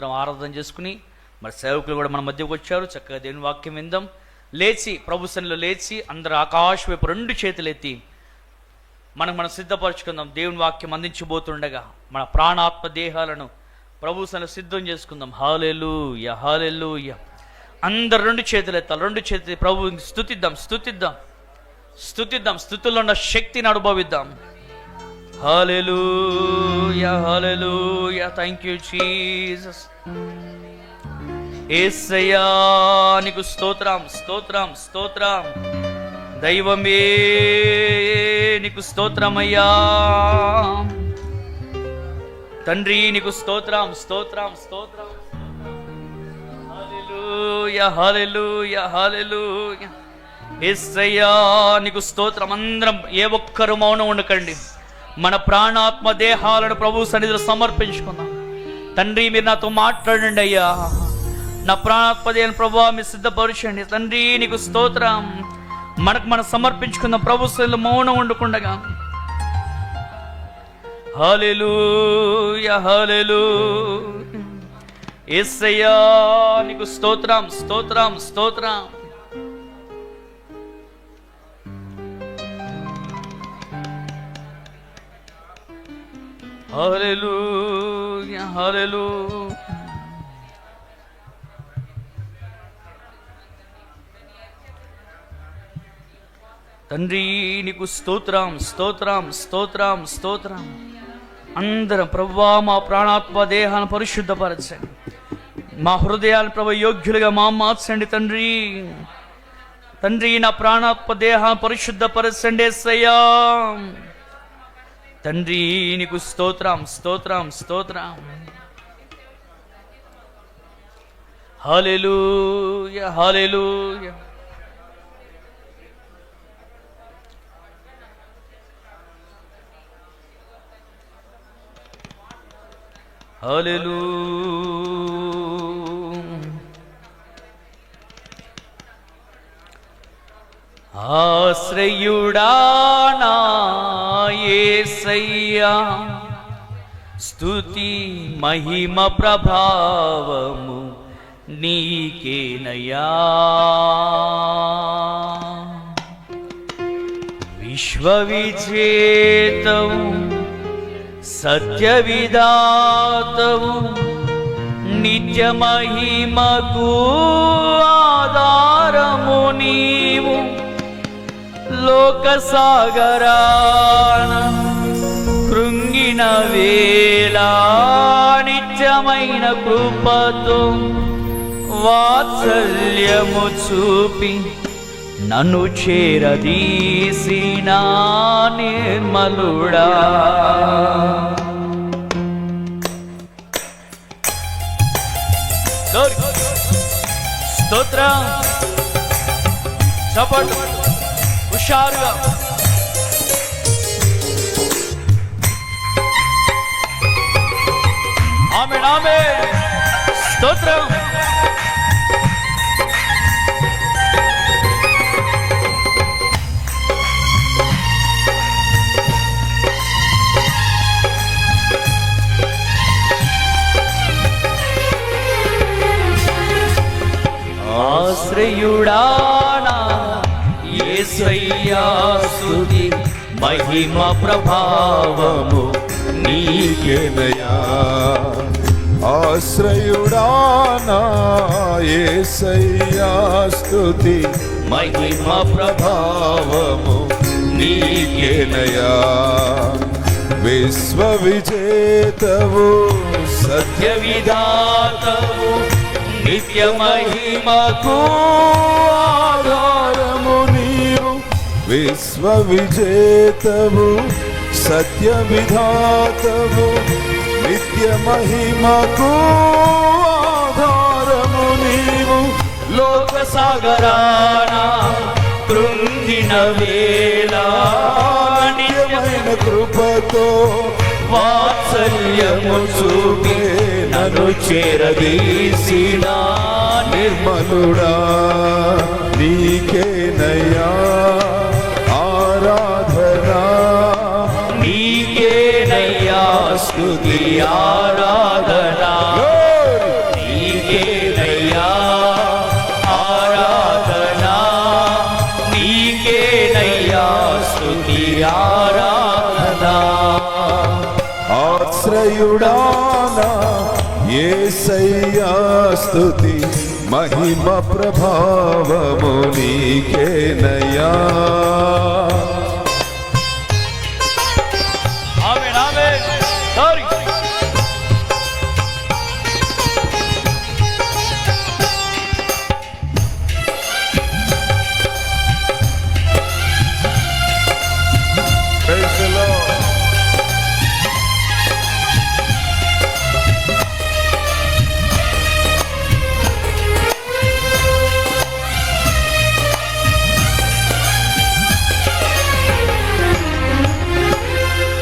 అందరం ఆరాధన చేసుకుని మరి సేవకులు కూడా మన మధ్యకు వచ్చారు. చక్కగా దేవుని వాక్యం విందాం. లేచి ప్రభు సన్నిధిలో లేచి అందరూ ఆకాశ వైపు 2 చేతులు ఎత్తి మనం సిద్ధపరచుకుందాం. దేవుని వాక్యం అందించబోతుండగా మన ప్రాణాత్మ దేహాలను ప్రభు సన్నిధిలో సిద్ధం చేసుకుందాం. హల్లెలూయా, హల్లెలూయా. అందరు 2 చేతులు ఎత్తాలి. 2 చేతులు ప్రభువుని స్తుతిద్దాం, స్తుతిద్దాం, స్తుతిద్దాం. స్తుతుల్లో ఉన్న శక్తిని అనుభవిద్దాం. Hallelujah, hallelujah. Thank you Jesus. యేసయ్యా నీకు స్తోత్రం, స్తోత్రం, స్తోత్రం. దైవమే నీకు స్తోత్రమయ్యా. తండ్రి నీకు స్తోత్రం, స్తోత్రం, స్తోత్రం. హల్లెలూయా, హల్లెలూయా, హల్లెలూయా. యేసయ్యా నీకు స్తోత్రం. అందరం ఏ ఒక్కరు మౌనం ఉండకండి. మన ప్రాణాత్మ దేహాలను ప్రభు సన్నిధిలో సమర్పించుకుందాం. తండ్రి మీరు నాతో మాట్లాడండి అయ్యా. నా ప్రాణాత్మ దేహాలను ప్రభువా మీరు సిద్ధపరచండి. తండ్రి నీకు స్తోత్రం. మనం సమర్పించుకుందాం ప్రభు సన్నిధిలో మౌనం ఉండకుండగా. హల్లెలూయా, హల్లెలూయా. యేసయ్యా నీకు స్తోత్రం, స్తోత్రం, స్తోత్రం. హల్లెలూయా, హల్లెలూయా. తండ్రి నీకు స్తోత్రం, స్తోత్రం, స్తోత్రం, స్తోత్రం. అందరం ప్రభువా మా ప్రాణాత్మ దేహాన్ని పరిశుద్ధపరచండి. మా హృదయాలు ప్రభు యోగ్యులుగా మార్చండి తండ్రి. తండ్రి నా ప్రాణాత్మ దేహాన్ని పరిశుద్ధపరచండి యేసయ్యా. తండ్రి నీకు స్తోత్రం, స్తోత్రం, స్తోత్రం. హల్లెలూయా, హల్లెలూయా. హల్లెలూయా. ఆశ్రయుడా నా యేసయ్యా, స్తుతి మహిమ ప్రభావము నీకేనయ్యా. విశ్వవిజేతవు సత్య విధాతవు నిత్య మహిమకు ఆధారము నీవు. లోక సాగరాన కృంగిన వేళ నిత్యమైన కృపతో వాత్సల్యము చూపి నన్ను చేరదీసిన నిర్మలుడా. స్తోత్రం. చప్పట్లు హుషారుగా. ఆమేన్, ఆమేన్. స్తోత్రం. ఆశ్రయుడా నా యేసయ్యా, స్తుతి మహిమ ప్రభావము నీకేనయ్యా. ఆశ్రయుడా నా యేసయ్యా, స్తుతి మహిమ ప్రభావము నీకేనయ్యా. విశ్వవిజేతవు సత్య విధాతవు నిత్య మహిమకు ఆధారము నీవు. విశ్వవిజేతవు సత్య విధాతవు నిత్య మహిమకు ఆధారము నీవు. లోక సాగరాన కృంగిన వేళ నిత్యమైన కృపతో వాత్సల్యము చూపి నన్ను చేరదీసిన నిర్మలుడా. నీకేనయ్యా ఆరాధనా, నీకేనయ్యా స్తుతి ఆరాధనా. ఆశ్రయుడానా యేసయ్యా స్తుతి మహిమ ప్రభావము నీకేనయ్యా. Amen amen. Sorry Praise the Lord.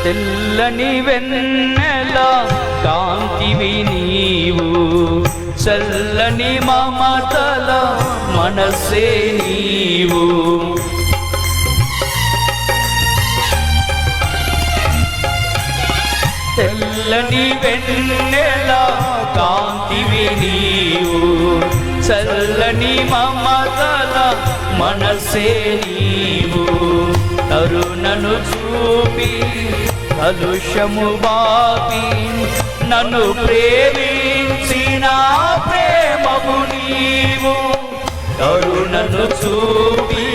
తెల్లని వెన్నెల కాంతివి నీవు, చల్లని మమతల మనసే నీవు. తెల్లని వెన్నెల కాంతివి నీవు, చల్లని మమతల మనసే నీవు. కరుణను చూపి కలుషము బాపి నన్ను ప్రేమించిన ప్రేమము నీవు. కరుణను చూపి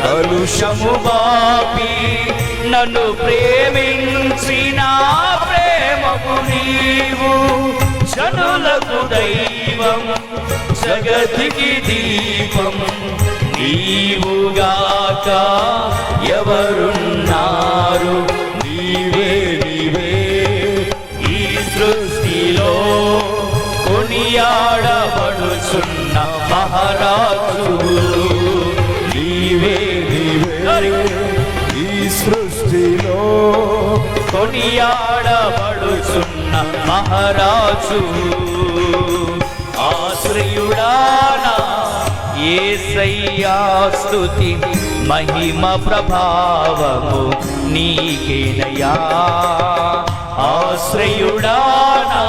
కలుషము బాపి నన్ను ప్రేమించిన ప్రేమము నీవు. జనులకు దైవం జగతికి దీపం నీవుగాక ఎవరున్నారు. నీవే నీవే ఈ సృష్టిలో కొనియాడబడుచున్న మహారాజు. నీవే నీవే ఈ సృష్టిలో కొనియాడబడుచున్న మహారాజు. ఆశ్రయుడానా యేసయ్యా స్తుతి మహిమ ప్రభావము నీకేనయ్యా. ఆశ్రయుడానా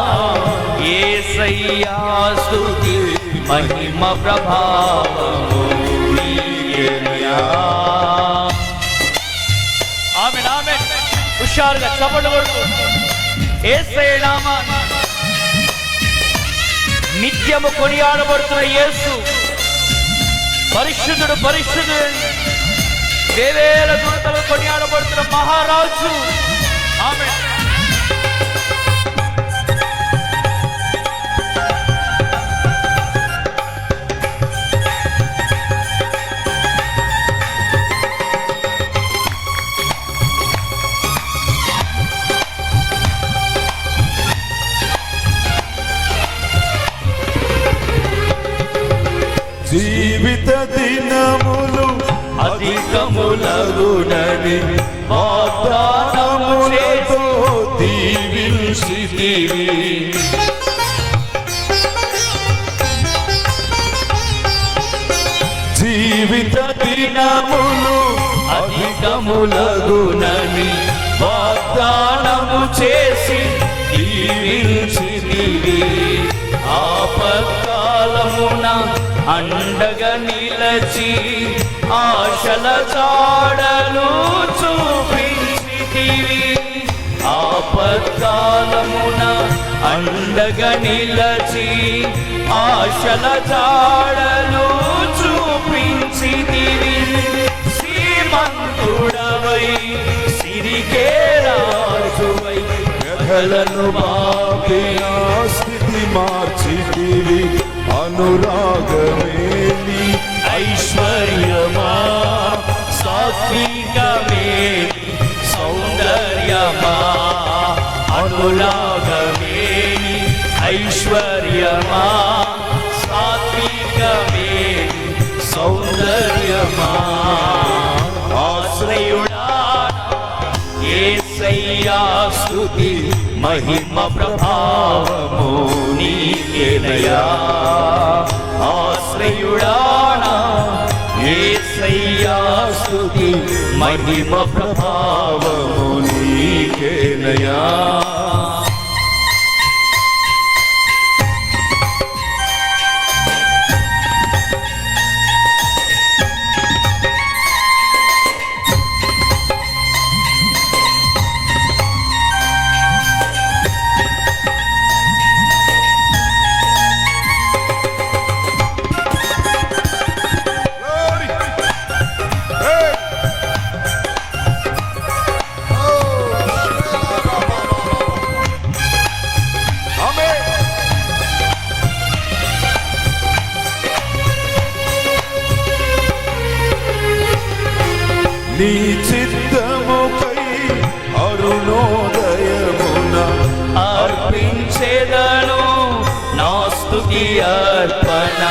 యేసయ్యా స్తుతి మహిమ ప్రభావము నీకేనయ్యా. ఆమేన్ ఆమేన్. హుషారుగా చప్పట్లు కొడుతూ యేసయ్య నామమున నిత్యము కొనియాడబడుతున్న యేసు పరిశుద్ధుడు పరిశుద్ధుడు, వేవేల దూతలు కొనియాడబడుతున్న మహారాజు. ఆమేన్. జీవిత దినములు అధికములగునని వాగ్దానముతో దీవించితివి. జీవిత దినములు అధికములగునని వాగ్దానము చేసి దీవించితివి. ఆపత్కాలమున అండగా నిలచి ఆశల చాడలు చూపించితివి. ఆపత్కాలమున అండగా నిలచి ఆశల చాడలు చూపించితివి. శ్రీమంతుడవై సిరికే రాజువై వ్యధలను బాపి నా స్థితి మార్చితివి. అనురాగమే నీ ఐశ్వర్యమా సాత్వికమే సౌందర్యమా. అనురాగమే ఐశ్వర్యమా సాత్వికమే సౌందర్యమా. ఆశ్రయుడా యేసయ్యా స్తుతి మహిమ ప్రభావము నీకేనయ్యా. ఆశ్రయుడానా యేసయ్యా స్తుతి మహిమ ప్రభావము నీకేనయ్యా. స్తుతి అర్పణ.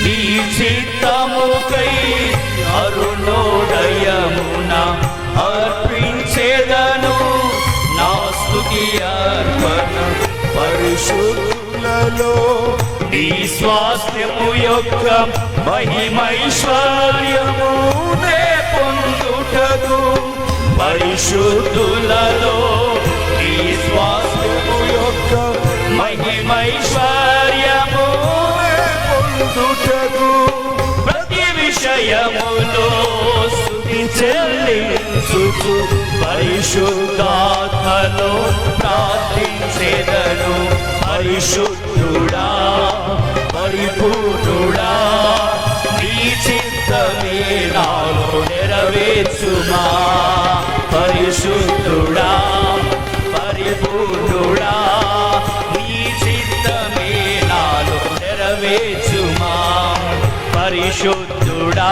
నీ చిత్తముకై అరుణోదయమున అర్పించేదను నా స్తుతి అర్పణ. పరిశుద్ధులలో నీ స్వాస్థ్యము యొక్క మహిమైశ్వర్యము నే పొందుటకు, పరిశుద్ధులలో నీ స్వాస్థ్యము యొక్క మహిమైశ్వర్యము నే పొందుటకు, ప్రతి విషయములో స్తుతి చెల్లించుచు పరిశుద్ధాత్మలో ప్రార్థించెదను. పరిశుద్ధుడా పరిపూర్ణుడా నీ చిత్తమే నాలో నెరవేర్చుమా. పరిశుద్ధుడా పరిపూర్ణుడా నీ చిత్తమే నాలో నెరవేర్చుమా. పరిశుద్ధుడా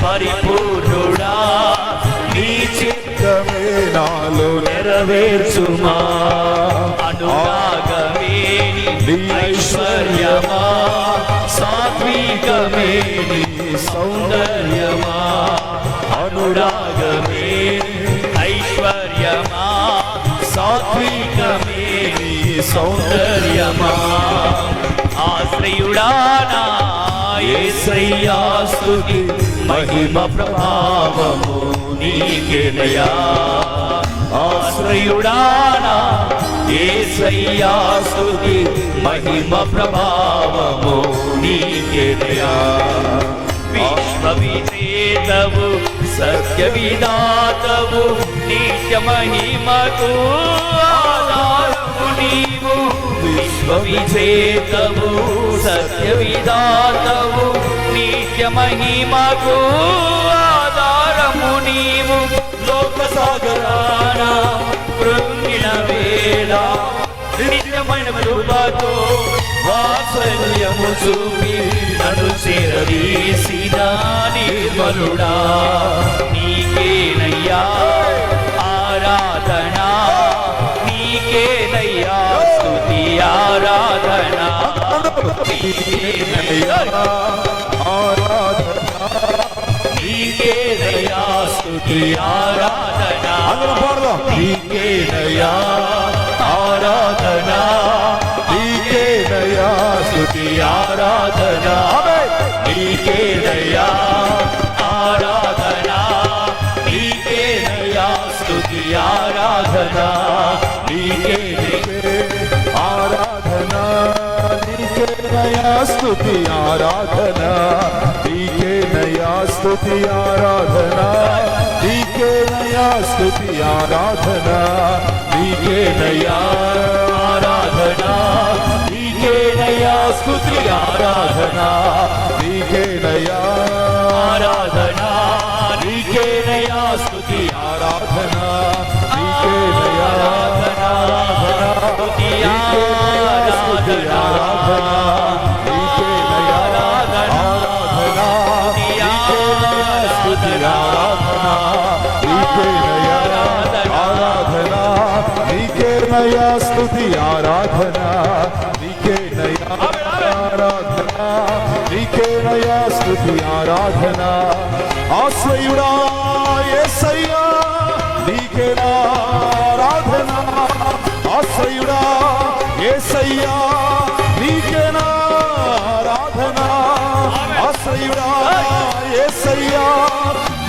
పరిపూర్ణుడా నీ చిత్తమే నాలో నెరవేర్చుమా. అనురాగమే నీ ఐశ్వర్యమా, సాత్వికమే నీ సౌందర్యమా. అనురాగమే ఐశ్వర్యమా, సాత్వికమే నీ సౌందర్యమా. ఆశ్రయుడానా యేసయ్యా స్తుతి మహిమ ప్రభావము నీకేనయా. ఆశ్రయుడానా యేసయ్యా స్తుతి మహిమ ప్రభావము నీకేనయా. విశ్వవిజేతవు సత్య విధాతవు నిత్య మహిమకు ఆధారము నీవు. విశ్వవిజేతవు సత్య విధాతవు నిత్య మహిమకు ఆధారము నీవు. లోక సాగరాన కృంగిన వేళ నిత్యమైన కృపతో వాత్సల్యము చూపి నన్ను చేరదీసిన నిర్మలుడా నీకేనయ్యా ఆరాధన. నీకేనయ్యా స్తుతి ఆరాధన. నీకేనయ్యా స్తుతి ఆరాధన. నీకేనయ్యా ఆరాధన. నీకేనయ్యా స్తుతి ఆరాధన. నీకేనయ్యా ఆరాధన. నీకేనయ్యా స్తుతి ఆరాధన. ఆరాధన నీకేనయా స్తుతి ఆరాధన. నీకేనయా స్తుతి ఆరాధన. నీకేనయా స్తుతి ఆరాధన. నీకేనయా ఆరాధన. నీకేనయా స్తుతి ఆరాధన. నీకేనయా ఆరాధన. నీకేనయా స్తుతి ఆరాధన. నీకేనయా ఆరాధన. స్తుతి ఆరాధన. నీకేనయా ఆరాధన. స్తుతి ఆరాధన. నీకేనయా ఆరాధన. నీకేనయా స్తుతి ఆరాధన. నీకేనయా ఆరాధన. నీకేనయా స్తుతి ఆరాధన. ఆశ్రయుడా యేసయ్యా నీకేనా ఆరాధన. ఆశ్రయుడా యేసయ్యా నీకేనా ఆరాధన. ఆశ్రయుడా యేసయ్యా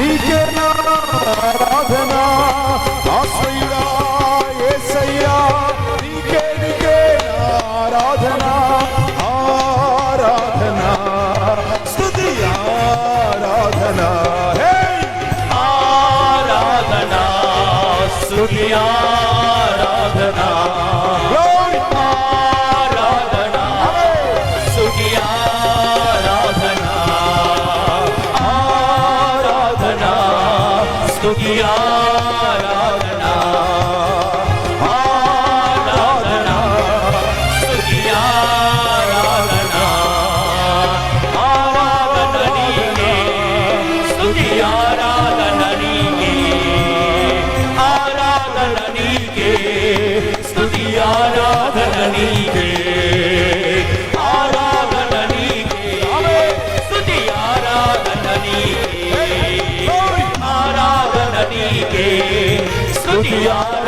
నీకేనా ఆరాధన. ఆశ్రయుడా యేసయ్యా నీకే ఆరాధన. ఆరాధన స్తుతి ఆరాధన. ఆరాధన స్తుతి ఆరాధన. ఆరాధన స్తుతి ఆరాధన. ఆరాధన స్తుతి ఆరాధన. ఆరాధన స్తుతి ఆరాధన. ఆరాధన నీకే స్తుతి ఆరాధన నీకే. ఆరాధన నీకే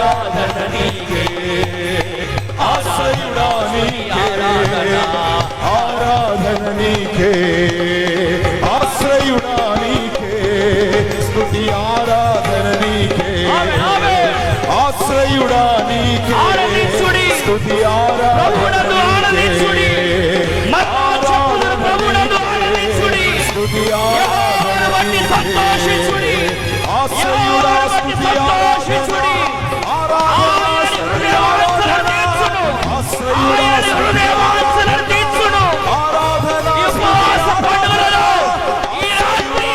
ఆరాధన నీకే, ఆశ్రయుడా నీకే, ఆరాధన నీకే, ఆశ్రయుడా నీకే, స్తుతి ఆరాధన నీకే, ఆశ్రయుడా నీకే, ఆరాధించుడి, స్తుతి ప్రభువునందు ఆరాధించుడి, మరణించుచున్న ప్రభువునందు ఆరాధించుడి, స్తుతి యెహోవాను బట్టి సంతోషించుడి, ఆశ్రయుడా స్తుతి సంతోషించుడి. ఆయన హృదయవాంఛలను తీర్చును, ఆయన హృదయవాంఛలను తీర్చును. ఈ ఉపవాస పండుగలలో ఈ రాత్రి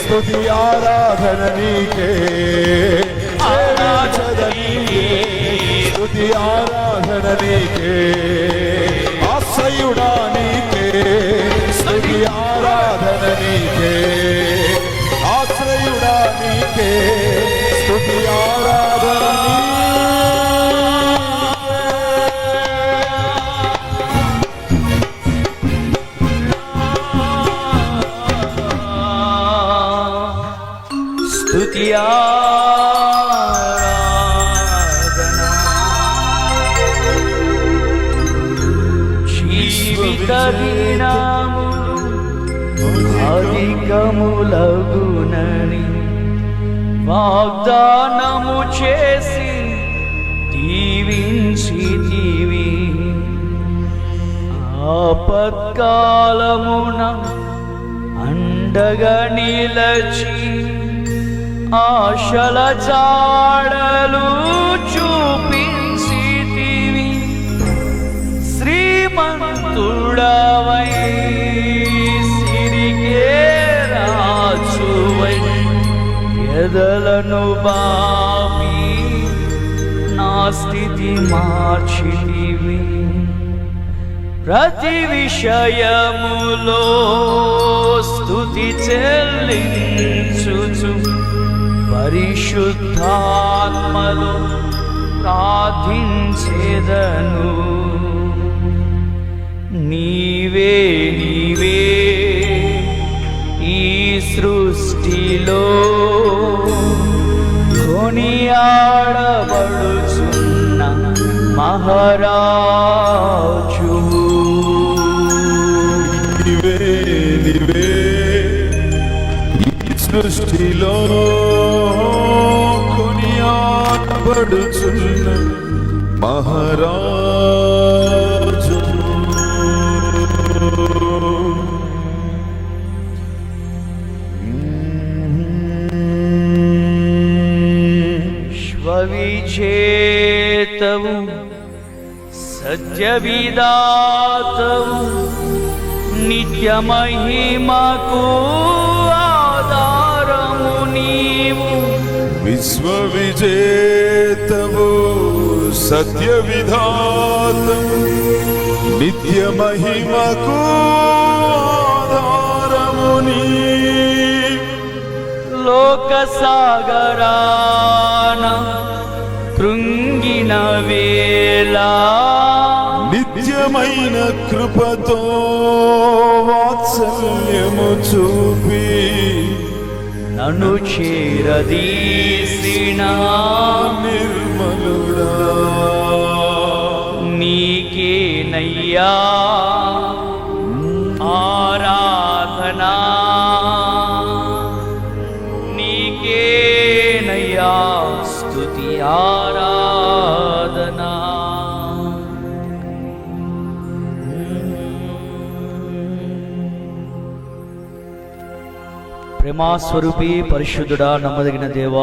స్తుతి ఆరాధన నీకే, ఆరాధన నీకే, స్తుతి ఆరాధన నీకే, ఆశ్రయుడా నీకే, స్తుతి ఆరాధన నీకే, ఆశ్రయుడా నీకే, స్తుతి ఆరాధన నీకే. స్తుతి ఆరాధన. జీవిత దినములు అధికములగునని వాగ్దానము చేసి దీవించితివి, ఆపత్కాలమున అండగా నిలచి ఆశల జాడలు చూపించితివి, శ్రీమంతుడవై సిరిగే రాజువై ఎదలను బాపి నా స్థితి మార్చితివి. ప్రతి విషయములో స్తుతి చెల్లించుచు పరిశుద్ధాత్మలో ప్రార్థించేదను. నీవే నీవే ఈ సృష్టిలో కొనియాడబడుచున్న మహారాజు. నీవే నీవే ఈ సృష్టిలో కొనియాడబడుచున్న మహారాజు. విజేతవు సత్య విదాతవు నిత్య మహిమకు ఆధారము నీవు. విశ్వ విజేతవు సత్య విధాతవు నిత్య మహిమకు ఆధారము నీవు. లోక సాగరాన కృంగిన వేళ నిత్యమైన కృపతో వాత్సల్యము చూపి నన్ను చేరదీసిన నిర్మలుడా నీకేనయ్యా ఆరాధనా, నీకేనయ్యా స్తుతి ఆరాధనా. ప్రేమాస్వరూపి పరిశుద్ధుడా నమ్మదగిన దేవా,